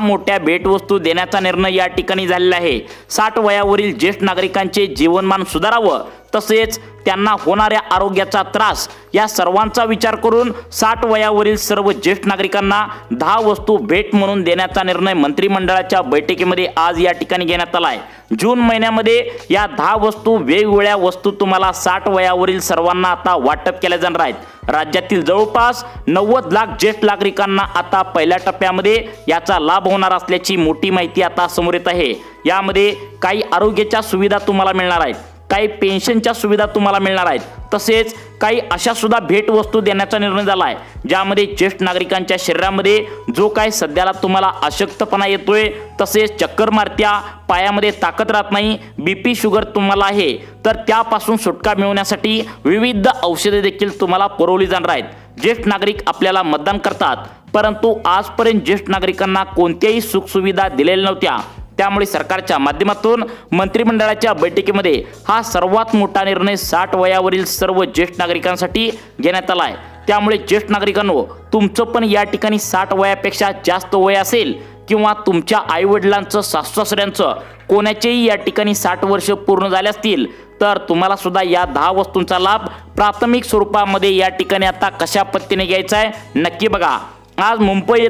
मोठ्या भेटवस्तू देण्याचा निर्णय या ठिकाणी झालेला आहे। 60 वयावरील ज्येष्ठ नागरिकांचे जीवनमान सुधारावं तसेच त्यांना होणाऱ्या आरोग्याचा त्रास या सर्वांचा विचार करून 60 वयावरील सर्व ज्येष्ठ नागरिकांना 10 वस्तू भेट म्हणून देण्याचा निर्णय मंत्रिमंडळाच्या बैठकीमध्ये आज या ठिकाणी घेण्यात आला आहे। जून महिन्यामध्ये या 10 वस्तू वेगवेगळ्या वस्तू तुम्हाला 60 वयावरील सर्वांना आता वाटप केल्या जाणार आहेत। राज्यातील जवळपास 90 लाख ज्येष्ठ नागरिकांना आता पहिल्या टप्प्यामध्ये याचा लाभ होणार असल्याची मोठी माहिती आता समोर येत आहे। यामध्ये काही आरोग्याच्या सुविधा तुम्हाला मिळणार आहेत, काही पेन्शनच्या सुविधा तुम्हाला मिळणार आहेत, तसेच काही अशा सुद्धा भेटवस्तू देण्याचा निर्णय झाला आहे ज्यामध्ये ज्येष्ठ नागरिकांच्या शरीरामध्ये जो काही सध्याला तुम्हाला अशक्तपणा येतोय, तसेच चक्कर मारत्या, पायामध्ये ताकद राहत नाही, बीपी शुगर तुम्हाला आहे, तर त्यापासून सुटका मिळवण्यासाठी विविध औषधे देखील तुम्हाला पुरवली जाणार आहेत। ज्येष्ठ नागरिक आपल्याला मतदान करतात, परंतु आजपर्यंत ज्येष्ठ नागरिकांना कोणत्याही सुखसुविधा दिलेल्या नव्हत्या। त्यामुळे सरकारच्या माध्यमातून मंत्रिमंडळाच्या बैठकीमध्ये हा सर्वात मोठा निर्णय 60 वयावरील सर्व ज्येष्ठ नागरिकांसाठी घेण्यात आला आहे। त्यामुळे ज्येष्ठ नागरिकांनो, तुमचं पण या ठिकाणी 60 वयापेक्षा जास्त वय असेल किंवा तुमच्या आईवडिलांचं, सासू-सासऱ्यांचं कोणाचेही या ठिकाणी 60 वर्ष पूर्ण झाले असतील तर तुम्हाला सुद्धा या 10 वस्तूंचा लाभ प्राथमिक स्वरूपामध्ये या ठिकाणी आता कशा पद्धतीने घ्यायचा आहे नक्की बघा। आज मुंबई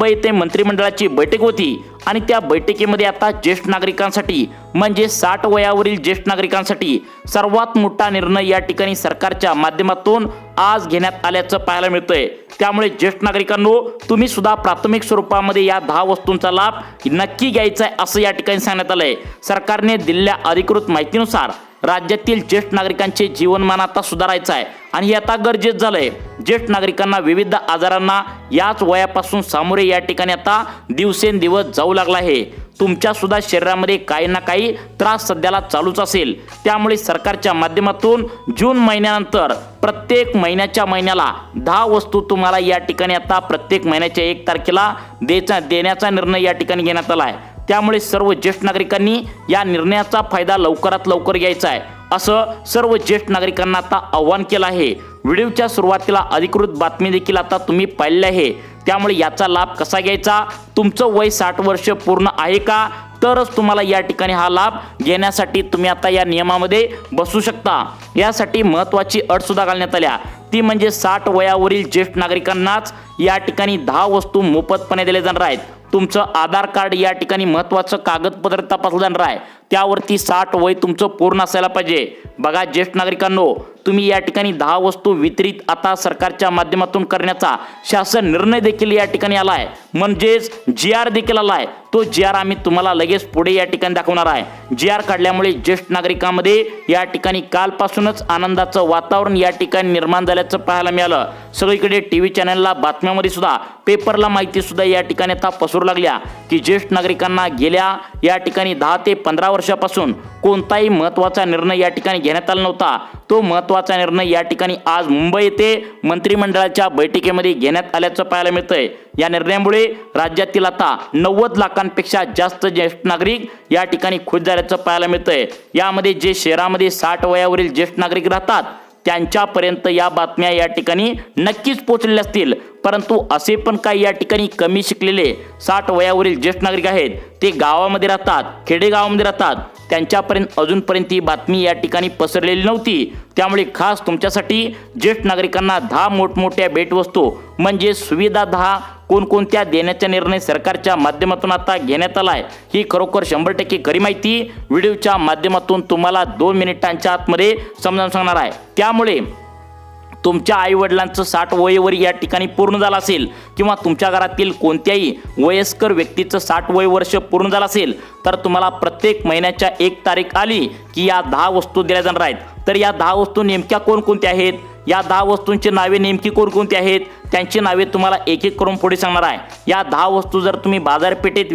येथे मंत्रिमंडळाची बैठक होती आणि त्या बैठकीमध्ये आता ज्येष्ठ नागरिकांसाठी म्हणजे 60 वयावरील ज्येष्ठ नागरिकांसाठी सर्वात मोठा निर्णय या ठिकाणी सरकारच्या माध्यमातून आज घेण्यात आल्याचं पाहायला मिळतंय। त्यामुळे ज्येष्ठ नागरिकांनो, तुम्ही सुद्धा प्राथमिक स्वरूपामध्ये या 10 वस्तूंचा लाभ नक्की घ्यायचा आहे असं या ठिकाणी सांगण्यात आलंय। सरकारने दिलेल्या अधिकृत माहितीनुसार राज्यातील ज्येष्ठ नागरिकांचे जीवनमान आता सुधारायचं आहे आणि हे आता गरजेचं झालंय। ज्येष्ठ नागरिकांना विविध आजारांना याच वयापासून सामोरे या ठिकाणी आता दिवसेंदिवस जाऊ लागला आहे। तुमच्या सुद्धा शरीरामध्ये काही ना काही त्रास सध्याला चालूच असेल। त्यामुळे सरकारच्या माध्यमातून जून महिन्यानंतर प्रत्येक महिन्याला 10 वस्तू तुम्हाला या ठिकाणी आता प्रत्येक महिन्याच्या 1 तारखेला देण्याचा निर्णय या ठिकाणी घेण्यात आला आहे। त्यामुळे सर्व ज्येष्ठ नागरिकांनी या निर्णयाचा फायदा लवकरात लवकर घ्यायचा आहे असं सर्व ज्येष्ठ नागरिकांना आता आवाहन केलं आहे। व्हिडिओच्या सुरुवातीला अधिकृत बातमी देखील आता तुम्ही पाहिली आहे। त्यामुळे याचा लाभ कसा घ्यायचा, तुमचं वय 60 वर्ष पूर्ण आहे का, तरच तुम्हाला या ठिकाणी हा लाभ घेण्यासाठी तुम्ही आता या नियमामध्ये बसू शकता। यासाठी महत्त्वाची अट सुद्धा घालण्यात आल्या, ती म्हणजे 60 वयावरील ज्येष्ठ नागरिकांनाच या ठिकाणी 10 वस्तू मोफतपणे दिले जाणार आहेत। तुमचं आधार कार्ड या ठिकाणी महत्त्वाचं कागदपत्र तपासलं जाणार आहे, त्यावरती 60 वय तुमचं पूर्ण असायला पाहिजे। बघा ज्येष्ठ नागरिकांनो, तुम्ही या ठिकाणी 10 वस्तू वितरित आता सरकारच्या माध्यमातून करण्याचा शासन निर्णय देखील या ठिकाणी आला आहे, म्हणजेच GR देखील आला आहे। तो GR आम्ही तुम्हाला लगेच पुढे या ठिकाणी दाखवणार आहे। GR काढल्यामुळे ज्येष्ठ नागरिकांमध्ये या ठिकाणी कालपासूनच आनंदाचं वातावरण या ठिकाणी निर्माण झाल्याचं पाहायला मिळालं। सगळीकडे टीव्ही चॅनलला, बातम्यामध्ये सुद्धा, पेपरला माहिती सुद्धा या ठिकाणी आता पसरू लागल्या की ज्येष्ठ नागरिकांना गेल्या या ठिकाणी 10 ते 15 वर्षापासून कोणताही महत्त्वाचा निर्णय या ठिकाणी घेण्यात आला नव्हता। तो महत्त्वाचा निर्णय या ठिकाणी आज मुंबई येथे मंत्रिमंडळाच्या बैठकीमध्ये घेण्यात आल्याचं पाहायला मिळतंय। या निर्णयामुळे राज्यातील आता 90 लाखांपेक्षा जास्त ज्येष्ठ नागरिक या ठिकाणी खुश झाल्याचं पाहायला मिळतंय। यामध्ये जे शहरामध्ये 60 वयावरील ज्येष्ठ नागरिक राहतात त्यांच्यापर्यंत या बातम्या या ठिकाणी नक्कीच पोहोचलेल्या असतील, परंतु असे पण काही या ठिकाणी कमी शिकलेले 60 वयावरील ज्येष्ठ नागरिक आहेत, ते गावामध्ये राहतात, खेडेगावामध्ये राहतात, त्यांच्यापर्यंत अजूनपर्यंत ही बातमी या ठिकाणी पसरलेली नव्हती। त्यामुळे खास तुमच्यासाठी ज्येष्ठ नागरिकांना 10 मोठमोठ्या भेटवस्तू म्हणजे सुविधा 10 कोणकोणत्या देण्याचा निर्णय सरकारच्या माध्यमातून आता घेण्यात आला आहे, ही खरोखर 100% खरी माहिती व्हिडिओच्या माध्यमातून तुम्हाला 2 मिनिटांच्या आतमध्ये समजावून सांगणार आहे। त्यामुळे तुमच्या आईवडिलांचं 60 वय या ठिकाणी पूर्ण झालं असेल किंवा तुमच्या घरातील कोणत्याही वयस्कर व्यक्तीचं 60 वय वर्ष पूर्ण झालं असेल तर तुम्हाला प्रत्येक महिन्याच्या 1 तारीख आली की या 10 वस्तू दिल्या जाणार आहेत। तर या 10 वस्तू नेमक्या कोणकोणत्या आहेत, या 10 वस्तूंची नावे नेमकी कोणकोणती आहेत, त्यांची नावे तुम्हाला एक एक करून पुढे सांगणार आहे। या 10 वस्तू जर तुम्ही बाजारपेठेत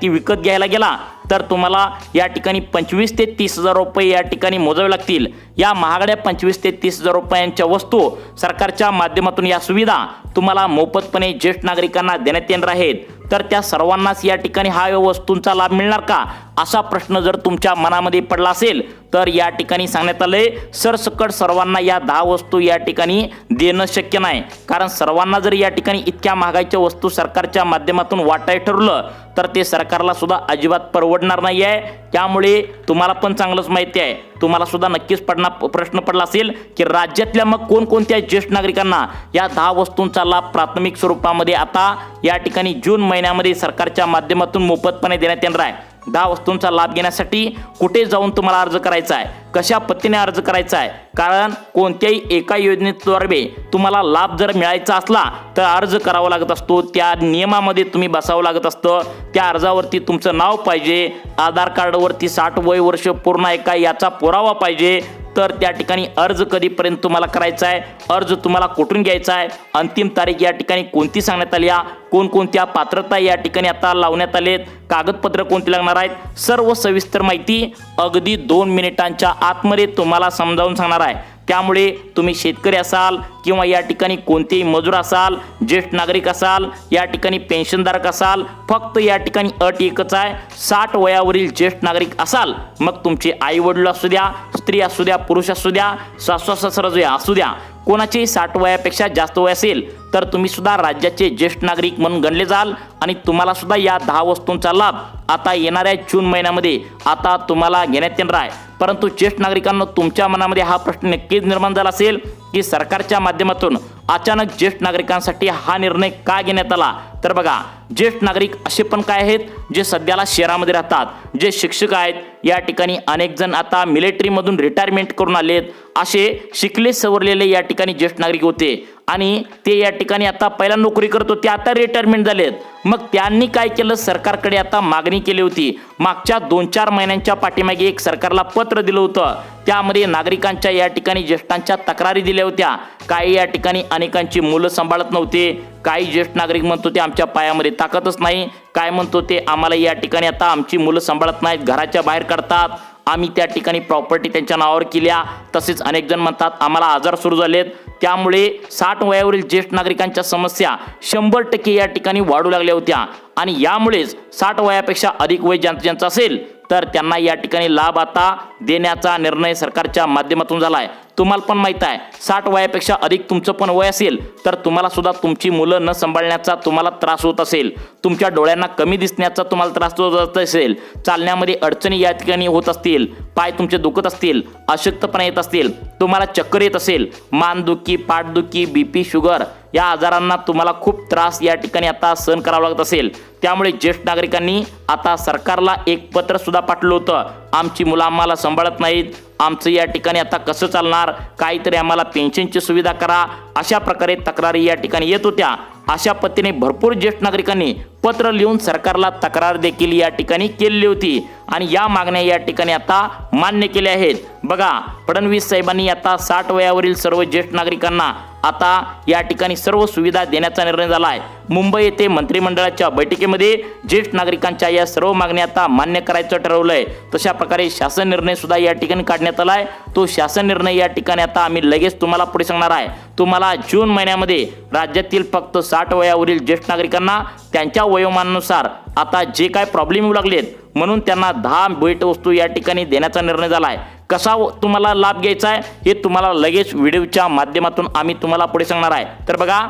विकत घ्यायला गेला तर तुम्हाला या ठिकाणी 25 ते 30 हजार रुपये या ठिकाणी मोजावे लागतील। या महागड्या 25 ते 30 हजार रुपयांच्या वस्तू सरकारच्या माध्यमातून या सुविधा तुम्हाला मोफतपणे ज्येष्ठ नागरिकांना देण्यात येणार आहेत। तर त्या सर्वांनाच या ठिकाणी हा वस्तूंचा लाभ मिळणार का, असा प्रश्न जर तुमच्या मनामध्ये पडला असेल तर या ठिकाणी सांगण्यात आले सरसकट सर्वांना या 10 वस्तू या ठिकाणी देणं शक्य नाही, कारण सर्वांना सर्वांना जर या ठिकाणी इतक्या महागाईच्या वस्तू सरकारच्या माध्यमातून वाटाय ठरवलं तर ते सरकारला सुद्धा अजिबात परवडणार नाही आहे। त्यामुळे तुम्हाला पण चांगलंच माहिती आहे, तुम्हाला सुद्धा नक्कीच प्रश्न पडला असेल की राज्यातल्या मग कोणकोणत्या ज्येष्ठ नागरिकांना या 10 वस्तूंचा लाभ प्राथमिक स्वरूपामध्ये आता या ठिकाणी जून महिन्यामध्ये सरकारच्या माध्यमातून मोफतपणे देण्यात येणार आहे। 10 वस्तूंचा लाभ घेण्यासाठी कुठे जाऊन तुम्हाला अर्ज करायचा आहे, कशा पद्धतीने अर्ज करायचा आहे, कारण कोणत्याही एका योजनेद्वारे तुम्हाला लाभ जर मिळायचा असला तर अर्ज करावा लागत असतो, त्या नियमामध्ये तुम्ही बसावं लागत असतं। त्या अर्जावरती तुमचं नाव पाहिजे, आधार कार्डवरती 60 वय वर्ष पूर्ण आहे का याचा पुरावा पाहिजे, तर त्या ठिकाणी अर्ज कधीपर्यंत तुम्हाला करायचा आहे, अर्ज तुम्हाला कुठून घ्यायचा आहे, अंतिम तारीख या ठिकाणी कोणती सांगण्यात आली आहे, कोणकोणत्या पात्रता या ठिकाणी आता लावण्यात आलेत, कागदपत्र कोणती लागणार आहेत, सर्व सविस्तर माहिती अगदी 2 मिनिटांच्या आतमध्ये तुम्हाला समजावून सांगणार आहे। त्यामुळे तुम्ही शेतकरी असाल किंवा या ठिकाणी कोणतेही मजूर असाल, ज्येष्ठ नागरिक असाल, या ठिकाणी पेन्शनधारक असाल, फक्त या ठिकाणी अट एकच आहे, 60 वयावरील ज्येष्ठ नागरिक असाल, मग तुमचे आई वडील असू द्या, स्त्री असू द्या, पुरुष असू द्या, सासू सासरा असू द्या, कोणाची 60 वयापेक्षा जास्त वय असेल तर तुम्ही सुद्धा राज्याचे ज्येष्ठ नागरिक म्हणून गणले जाल आणि तुम्हाला सुद्धा या 10 वस्तूंचा लाभ आता येणाऱ्या जून महिन्यामध्ये आता तुम्हाला घेण्यात येणार आहे। परंतु ज्येष्ठ नागरिकांना तुमच्या मनामध्ये हा प्रश्न नक्कीच निर्माण झाला असेल की सरकारच्या माध्यमातून अचानक ज्येष्ठ नागरिकांसाठी हा निर्णय का घेण्यात आला। तर बघा, ज्येष्ठ नागरिक असे पण काय आहेत जे सध्याला शहरामध्ये राहतात, जे शिक्षक आहेत, या ठिकाणी अनेक जण आता मिलिटरीमधून रिटायरमेंट करून आलेत, असे शिकले सवरलेले या ठिकाणी ज्येष्ठ नागरिक होते आणि ते या ठिकाणी आता पहिला नोकरी करत होते, आता रिटायरमेंट झालेत। मग त्यांनी काय केलं, सरकारकडे आता मागणी केली होती। मागच्या 2-4 महिन्यांच्या पाठीमागे एक सरकारला पत्र दिलं होतं, त्यामध्ये नागरिकांच्या या ठिकाणी ज्येष्ठांच्या तक्रारी दिल्या होत्या। काही या ठिकाणी अनेकांची मुलं सांभाळत नव्हते, काही ज्येष्ठ नागरिक म्हणतो ते आमच्या पायामध्ये ताकदच नाही, काय म्हणतो ते आम्हाला या ठिकाणी आता आमची मुलं सांभाळत नाहीत, घराच्या बाहेर काढतात, आम्ही त्या ठिकाणी प्रॉपर्टी त्यांच्या नावावर केल्या, तसेच अनेक जण म्हणतात आम्हाला आजार सुरू झालेत। त्यामुळे 60 वयावरील ज्येष्ठ नागरिकांच्या समस्या 100% या ठिकाणी वाढू लागल्या होत्या आणि यामुळेच 60 वयापेक्षा अधिक वय ज्यांचं असेल तर त्यांना या ठिकाणी लाभ आता देण्याचा निर्णय सरकारच्या माध्यमातून झाला आहे। तुम्हाला पण माहित आहे, 60 वयापेक्षा अधिक तुमचं पण वय असेल तर तुम्हाला सुद्धा तुमची मुलं न सांभाळण्याचा तुम्हाला त्रास होत असेल, तुमच्या डोळ्यांना कमी दिसण्याचा तुम्हाला त्रास होत असेल, चालण्यामध्ये अडचणी या ठिकाणी होत असतील, पाय तुमचे दुखत असतील, अशक्तपणा येत असतील, तुम्हाला चक्कर येत असेल, मानदुखी, पाठदुखी, बीपी, शुगर या आजारांना तुम्हाला खूप त्रास या ठिकाणी आता सहन करावा लागत असेल, त्यामुळे ज्येष्ठ नागरिकांनी आता सरकारला एक पत्र सुद्धा पाठवलं होतं, आमची मुलं आम्हाला सांभाळत नाहीत, आमचं या ठिकाणी आता कसं चालणार, काहीतरी आम्हाला पेन्शनची सुविधा करा, अशा प्रकारे तक्रारी या ठिकाणी येत होत्या। अशा पद्धतीने भरपूर ज्येष्ठ नागरिकांनी पत्र लिहून सरकारला तक्रार देखील या ठिकाणी केली होती आणि या मागण्या या ठिकाणी आता मान्य केल्या आहेत। बघा, फडणवीस साहेबांनी आता 60 वयावरील सर्व ज्येष्ठ नागरिकांना आता या ठिकाणी सर्व सुविधा देण्याचा निर्णय झाला आहे। मुंबई येथे मंत्रिमंडळाच्या बैठकीमध्ये ज्येष्ठ नागरिकांच्या या सर्व मागण्या आता मान्य करायचं ठरवलंय। तशा प्रकारे शासन निर्णय सुद्धा या ठिकाणी काढण्यात आलाय। तो शासन निर्णय या ठिकाणी आता आम्ही लगेच तुम्हाला पुढे सांगणार आहे। तुम्हाला जून महिन्यामध्ये राज्यातील फक्त 60 वयावरील ज्येष्ठ नागरिकांना त्यांच्या वयोमानानुसार आता जे काय प्रॉब्लेम येऊ लागलेत म्हणून त्यांना 10 भेटवस्तू या ठिकाणी देण्याचा निर्णय झाला आहे। कसा तुम्हाला लाभ घ्यायचा आहे हे तुम्हाला लगेच व्हिडिओच्या माध्यमातून आम्ही तुम्हाला पुढे सांगणार आहे। तर बघा,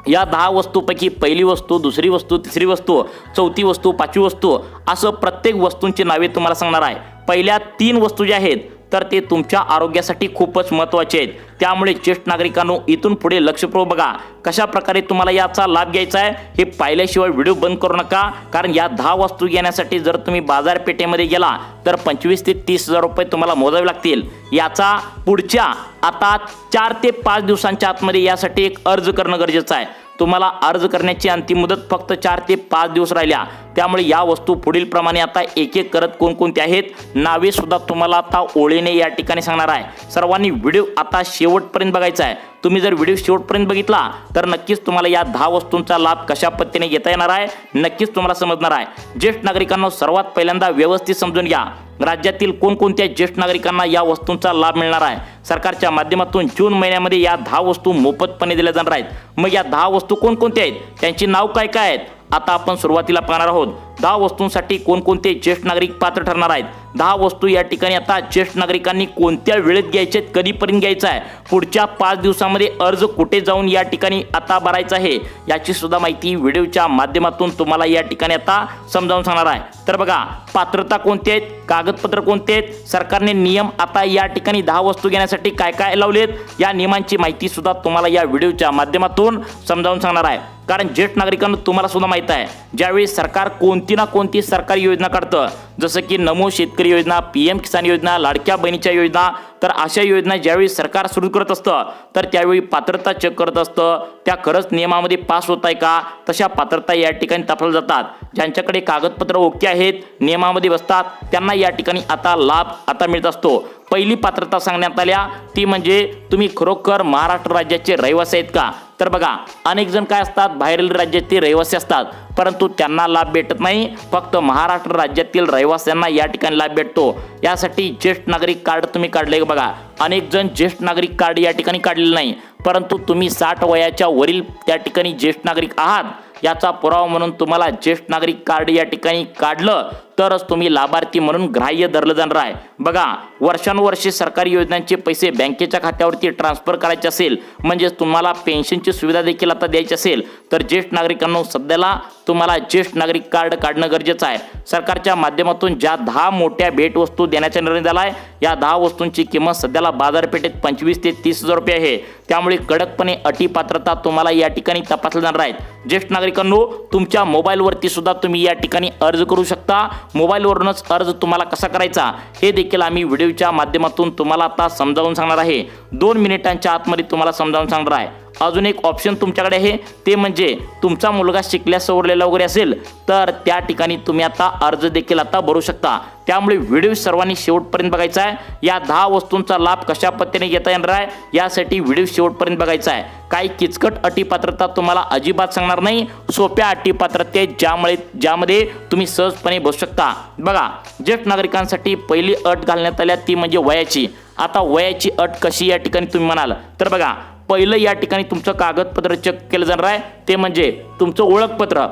या 10 वस्तूपैकी पहिली वस्तू, दुसरी वस्तू, तिसरी वस्तू, चौथी वस्तू, 5वी वस्तू असं प्रत्येक वस्तूंची नावे तुम्हाला सांगणार आहे। पहिल्या 3 वस्तू ज्या आहेत तर ते तुमच्या आरोग्यासाठी खूपच महत्त्वाचे आहेत, त्यामुळे ज्येष्ठ नागरिकांनो इथून पुढे लक्षपूर्वक बघा कशा प्रकारे तुम्हाला याचा लाभ घ्यायचा आहे हे पाहिल्याशिवाय व्हिडिओ बंद करू नका, कारण या 10 वस्तू घेण्यासाठी जर तुम्ही बाजारपेठेमध्ये गेला तर 25 ते 30 हजार रुपये तुम्हाला मोजावे लागतील। याचा पुढच्या आता 4 ते 5 दिवसांच्या आतमध्ये यासाठी एक अर्ज करणं गरजेचं आहे। तुम्हाला अर्ज करण्याची अंतिम मुदत फक्त 4 ते 5 दिवस राहिल्या, त्यामुळे या वस्तू पुढील प्रमाणे आता एक एक करत कोणकोणत्या आहेत नावे सुद्धा तुम्हाला आता ओळीने या ठिकाणी सांगणार आहे। सर्वांनी व्हिडिओ आता शेवटपर्यंत बघायचा आहे। तुम्ही जर व्हिडिओ शेवटपर्यंत बघितला तर नक्कीच तुम्हाला या 10 वस्तूंचा लाभ कशा पद्धतीने घेता येणार आहे नक्कीच तुम्हाला समजणार आहे। ज्येष्ठ नागरिकांना सर्वात पहिल्यांदा व्यवस्थित समजून घ्या, राज्यातील कोणकोणत्या ज्येष्ठ नागरिकांना या वस्तूंचा लाभ मिळणार आहे। सरकारच्या माध्यमातून जून महिन्यामध्ये या 10 वस्तू मोफतपणे दिल्या जाणार आहेत। मग या 10 वस्तू कोणकोणत्या आहेत, त्यांची नाव काय काय आहेत आता आपण सुरुवातीला पाहणार आहोत 10 वस्तूंसाठी कोणकोणते ज्येष्ठ नागरिक पात्र ठरणार आहेत। 10 वस्तू या ठिकाणी आता ज्येष्ठ नागरिकांनी कोणत्या वेळेत घ्यायचे, कधीपर्यंत घ्यायचा आहे, पुढच्या 5 दिवसांमध्ये अर्ज कुठे जाऊन या ठिकाणी आता भरायचा आहे, याची सुद्धा माहिती व्हिडिओच्या माध्यमातून तुम्हाला या ठिकाणी आता समजावून सांगणार आहे। तर बघा, पात्रता कोणती आहेत, कागदपत्र कोणते आहेत, सरकारने नियम आता या ठिकाणी 10 वस्तू घेण्यासाठी काय काय लावलेत, या नियमांची माहिती सुद्धा तुम्हाला या व्हिडिओच्या माध्यमातून समजावून सांगणार आहे। कारण ज्येष्ठ नागरिकांना तुम्हाला सुद्धा माहित आहे, ज्यावेळी सरकार कोणती ना कोणती सरकारी योजना काढतं, जसं की नमो शेतकरी योजना, PM किसान योजना, लाडक्या बहिणीच्या योजना, तर अशा योजना ज्यावेळी सरकार सुरू करत असतं तर त्यावेळी पात्रता चेक करत असतं, त्या खरंच नियमामध्ये पास होत आहे का, तशा पात्रता या ठिकाणी तपासल्या जातात। ज्यांच्याकडे कागदपत्र ओके आहेत, नियमामध्ये बसतात, त्यांना या ठिकाणी आता लाभ आता मिळत असतो। पहिली पात्रता सांगण्यात आल्या ती म्हणजे तुम्ही खरोखर महाराष्ट्र राज्याचे रहिवासी आहेत का। तर बघा, अनेक जण काय असतात, बाहेरील राज्याचे रहिवासी असतात, परंतु त्यांना लाभ भेटत नाही, फक्त महाराष्ट्र राज्यातील रहिवाशांना या ठिकाणी लाभ भेटतो। यासाठी ज्येष्ठ नागरिक कार्ड तुम्ही काढले बघा, अनेक जण ज्येष्ठ नागरिक कार्ड या ठिकाणी काढलेलं नाही, परंतु तुम्ही 60 वयाच्या वरील त्या ठिकाणी ज्येष्ठ नागरिक आहात, याचा पुरावा म्हणून तुम्हाला ज्येष्ठ नागरिक कार्ड या ठिकाणी काढलं तरच तुम्ही लाभार्थी म्हणून ग्राह्य धरलं जाणार आहे। बघा, वर्षानुवर्षे सरकारी योजनांचे पैसे बँकेच्या खात्यावरती ट्रान्सफर करायचे असेल, म्हणजे तुम्हाला पेन्शनची सुविधा देखील आता द्यायची असेल, तर ज्येष्ठ नागरिकांना सध्याला तुम्हाला ज्येष्ठ नागरिक कार्ड काढणं गरजेचं आहे। सरकारच्या माध्यमातून ज्या 10 मोठ्या भेटवस्तू देण्याचा निर्णय झाला आहे, या 10 वस्तूंची किंमत सध्याला बाजारपेठेत 25 ते 30 हजार रुपये आहे। त्यामुळे कडकपणे अटी पात्रता तुम्हाला या ठिकाणी तपासल्या जाणार आहेत। ज्येष्ठ नागरिकांनो, तुमच्या मोबाईलवरती सुद्धा तुम्ही या ठिकाणी अर्ज करू शकता। मोबाईलवरूनच अर्ज तुम्हाला कसा करायचा हे देखील आम्ही व्हिडिओच्या माध्यमातून तुम्हाला आता समजावून सांगणार आहे। 2 मिनिटांच्या आतमध्ये तुम्हाला समजावून सांगणार आहे। अजून एक ऑप्शन तुमच्याकडे आहे, ते म्हणजे तुमचा मुलगा शिकल्यास सवरलेला वगैरे असेल तर त्या ठिकाणी तुम्ही आता अर्ज देखील आता भरू शकता। त्यामुळे व्हिडिओ सर्वांनी शेवटपर्यंत बघायचा आहे। या 10 वस्तूंचा लाभ कशा पद्धतीने घेता येणार आहे यासाठी व्हिडिओ शेवटपर्यंत बघायचा आहे। काही किचकट अटी पात्रता तुम्हाला अजिबात सांगणार नाही, सोप्या अटी पात्रते ज्यामध्ये तुम्ही सहजपणे बसू शकता। बघा, ज्येष्ठ नागरिकांसाठी पहिली अट घालण्यात आल्या ती म्हणजे वयाची। आता वयाची अट कशी या ठिकाणी तुम्ही म्हणाल, तर बघा, पहिलं या ठिकाणी तुमचं कागदपत्र चेक केलं जाणार आहे, ते म्हणजे तुमचं ओळखपत्र।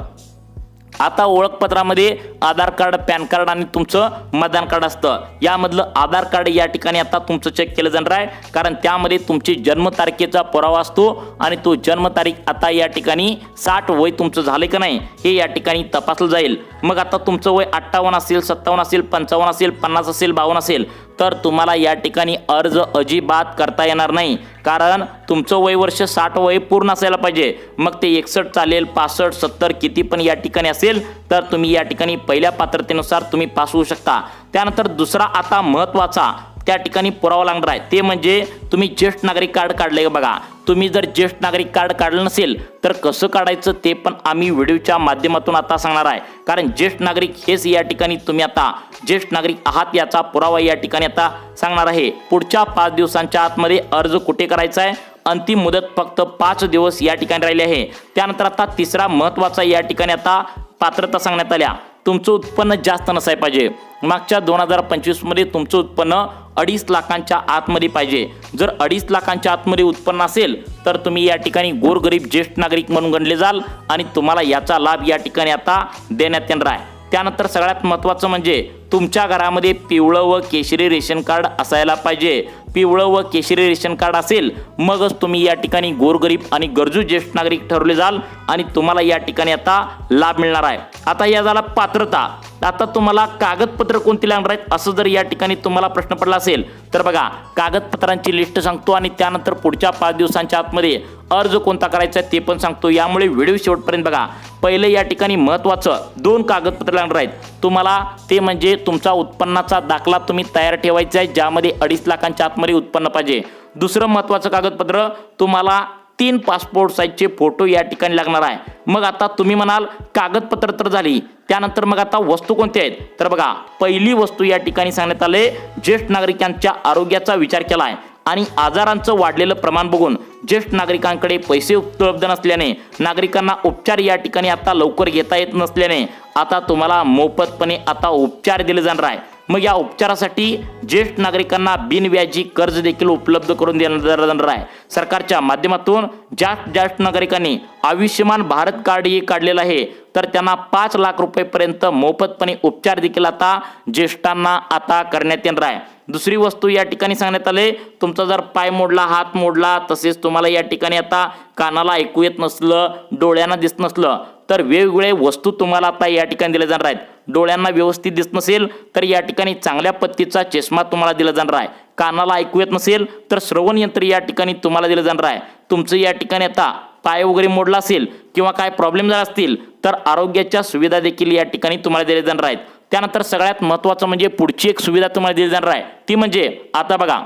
आता ओळखपत्रामध्ये आधार कार्ड, पॅन कार्ड आणि तुमचं मतदान कार्ड असतं। यामधलं आधार कार्ड या ठिकाणी आता तुमचं चेक केलं जाणार आहे, कारण त्यामध्ये तुमची जन्मतारखेचा पुरावा असतो आणि तो जन्मतारीख आता या ठिकाणी 60 वय तुमचं झाले का नाही हे या ठिकाणी तपासलं जाईल। मग आता तुमचं वय 58 असेल, 57 असेल, 55 असेल, 50 असेल, 52 असेल तर तुम्हाला या ठिकाणी अर्ज अजिबात करता येणार नाही, कारण तुमचं वय वर्ष 60 वय पूर्ण असायला पाहिजे। मग ते 61 चालेल, 65, 70 किती पण या ठिकाणी असेल तर तुम्ही या ठिकाणी पहिल्या पात्रतेनुसार तुम्ही पास होऊ शकता। त्यानंतर दुसरा आता महत्त्वाचा त्या ठिकाणी पुरावा लागणार आहे, ते म्हणजे तुम्ही ज्येष्ठ नागरिक कार्ड काढले बघा। तुम्ही जर ज्येष्ठ नागरिक कार्ड काढलं नसेल तर कसं काढायचं ते पण आम्ही व्हिडिओच्या माध्यमातून आता सांगणार आहे, कारण ज्येष्ठ नागरिक हेच या ठिकाणी तुम्ही आता ज्येष्ठ नागरिक आहात याचा पुरावा या ठिकाणी आता सांगणार आहे। पुढच्या 5 दिवसांच्या आतमध्ये अर्ज कुठे करायचा आहे, अंतिम मुदत फक्त 5 दिवस या ठिकाणी राहिली आहे। त्यानंतर आता तिसरा महत्त्वाचा या ठिकाणी आता पात्रता सांगण्यात आल्या, तुमचं उत्पन्न जास्त नसाय पाहिजे। मागच्या 2025 मध्ये तुमचं उत्पन्न 2.5 लाखांच्या आतमध्ये पाहिजे। जर 2.5 लाखांच्या आतमध्ये उत्पन्न असेल तर तुम्ही या ठिकाणी गोरगरीब ज्येष्ठ नागरिक म्हणून गणले जाल आणि तुम्हाला याचा लाभ या ठिकाणी आता देण्यात येणार आहे। त्यानंतर सगळ्यात महत्त्वाचं म्हणजे तुमच्या घरामध्ये पिवळं व केशरी रेशन कार्ड असायला पाहिजे। पिवळं व केशरी रेशन कार्ड असेल मगच तुम्ही या ठिकाणी गोरगरीब आणि गरजू ज्येष्ठ नागरिक ठरवले जाल आणि तुम्हाला या ठिकाणी आता लाभ मिळणार आहे। आता या झाला पात्रता। आता तुम्हाला कागदपत्र कोणती लागणार आहेत असं जर या ठिकाणी तुम्हाला प्रश्न पडला असेल तर बघा, कागदपत्रांची लिस्ट सांगतो आणि त्यानंतर पुढच्या 5 दिवसांच्या आतमध्ये अर्ज कोणता करायचा ते पण सांगतो। यामुळे व्हिडिओ शेवटपर्यंत बघा। पहिले या ठिकाणी महत्त्वाचं 2 कागदपत्र लागणार आहेत तुम्हाला, ते म्हणजे तुमचा उत्पन्नाचा दाखला तुम्ही तयार ठेवायचा आहे, ज्यामध्ये 2.5 लाखांच्या आतमध्ये उत्पन्न पाहिजे। दुसरं महत्त्वाचं कागदपत्र तुम्हाला 3 पासपोर्ट साईजचे फोटो या ठिकाणी लागणार आहे। मग आता तुम्ही म्हणाल कागदपत्र तर झाली, त्यानंतर मग आता वस्तू कोणत्या आहेत, तर बघा, पहिली वस्तू या ठिकाणी सांगण्यात आले, ज्येष्ठ नागरिकांच्या आरोग्याचा विचार केला आहे आणि आजारांचं वाढलेलं प्रमाण बघून ज्येष्ठ नागरिकांकडे पैसे उपलब्ध नसल्याने, नागरिकांना उपचार या ठिकाणी आता लवकर घेता येत नसल्याने आता तुम्हाला मोफतपणे आता उपचार दिले जाणार आहे। मग या उपचारासाठी ज्येष्ठ नागरिकांना बिनव्याजी कर्ज देखील उपलब्ध करून देण्यात येणार आहे। सरकारच्या माध्यमातून ज्येष्ठ नागरिकांनी आयुष्यमान भारत कार्ड हे काढलेलं आहे, तर त्यांना 5 लाख रुपयेपर्यंत मोफतपणे उपचार देखील आता ज्येष्ठांना आता करण्यात येणार आहे। दुसरी वस्तू या ठिकाणी सांगण्यात आले, तुमचा जर पाय मोडला, हात मोडला, तसेच तुम्हाला या ठिकाणी आता कानाला ऐकू येत नसलं, डोळ्यांना दिसत नसलं, तर वेगवेगळे वस्तू तुम्हाला आता या ठिकाणी दिल्या जाणार आहेत। डोळ्यांना व्यवस्थित दिसत नसेल तर या ठिकाणी चांगल्या पद्धतीचा चष्मा तुम्हाला दिला जाणार आहे। कानाला ऐकू येत नसेल तर श्रवण यंत्र या ठिकाणी तुम्हाला दिलं जाणार आहे। तुमचं या ठिकाणी आता पाय वगैरे मोडला असेल किंवा काय प्रॉब्लेम झाला असतील तर आरोग्याच्या सुविधा देखील या ठिकाणी तुम्हाला दिल्या जाणार आहेत। त्यानंतर सगळ्यात महत्त्वाचं म्हणजे पुढची एक सुविधा तुम्हाला दिली जाणार आहे, ती म्हणजे आता बघा,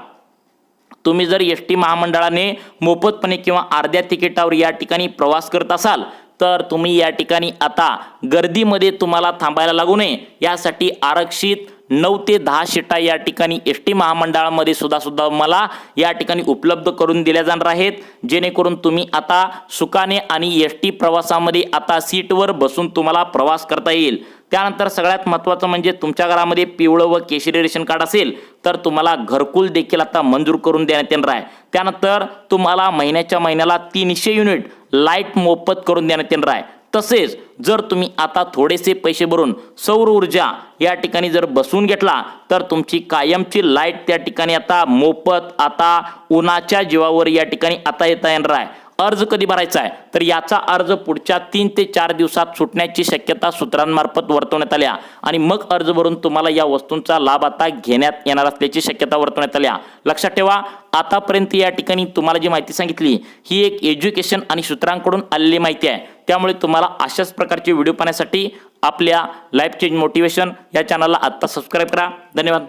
तुम्ही जर एस.टी. महामंडळाने मोफतपणे किंवा अर्ध्या तिकिटावर या ठिकाणी प्रवास करत असाल तर तुम्ही या ठिकाणी आता गर्दीमध्ये तुम्हाला थांबायला लागू नये यासाठी आरक्षित 9 ते 10 सीटा या ठिकाणी एस.टी. महामंडळामध्ये सुद्धा मला या ठिकाणी उपलब्ध करून दिल्या जाणार आहेत, जेणेकरून तुम्ही आता सुखाने आणि एस.टी. प्रवासामध्ये आता सीटवर बसून तुम्हाला प्रवास करता येईल। त्यानंतर सगळ्यात महत्त्वाचं म्हणजे तुमच्या घरामध्ये पिवळं व केशरी रेशन कार्ड असेल तर तुम्हाला घरकुल देखील आता मंजूर करून देण्यात येणार आहे। त्यानंतर तुम्हाला महिन्याला 300 युनिट लाईट मोफत करून देण्यात येणार आहे। तसेच जर तुम्ही आता थोडेसे पैसे भरून सौर ऊर्जा या ठिकाणी जर बसवून घेतला तर तुमची कायमची लाईट त्या ठिकाणी आता मोफत आता उन्हाच्या जीवावर या ठिकाणी आता येता येणार आहे। अर्ज कधी भरायचा आहे तर याचा अर्ज पुढच्या 3 ते 4 दिवसात सुटण्याची शक्यता सूत्रांमार्फत वर्तवण्यात आल्या आणि मग अर्ज भरून तुम्हाला या वस्तूंचा लाभ आता घेण्यात येणार असल्याची शक्यता वर्तवण्यात आल्या। लक्षात ठेवा, आतापर्यंत या ठिकाणी तुम्हाला जी माहिती सांगितली ही एक एज्युकेशन आणि सूत्रांकडून आलेली माहिती आहे, त्यामुळे तुम्हाला अशाच प्रकारचे व्हिडिओ पाहण्यासाठी आपल्या लाईफ चेंज मोटिवेशन या चॅनलला आत्ता सबस्क्राईब करा। धन्यवाद।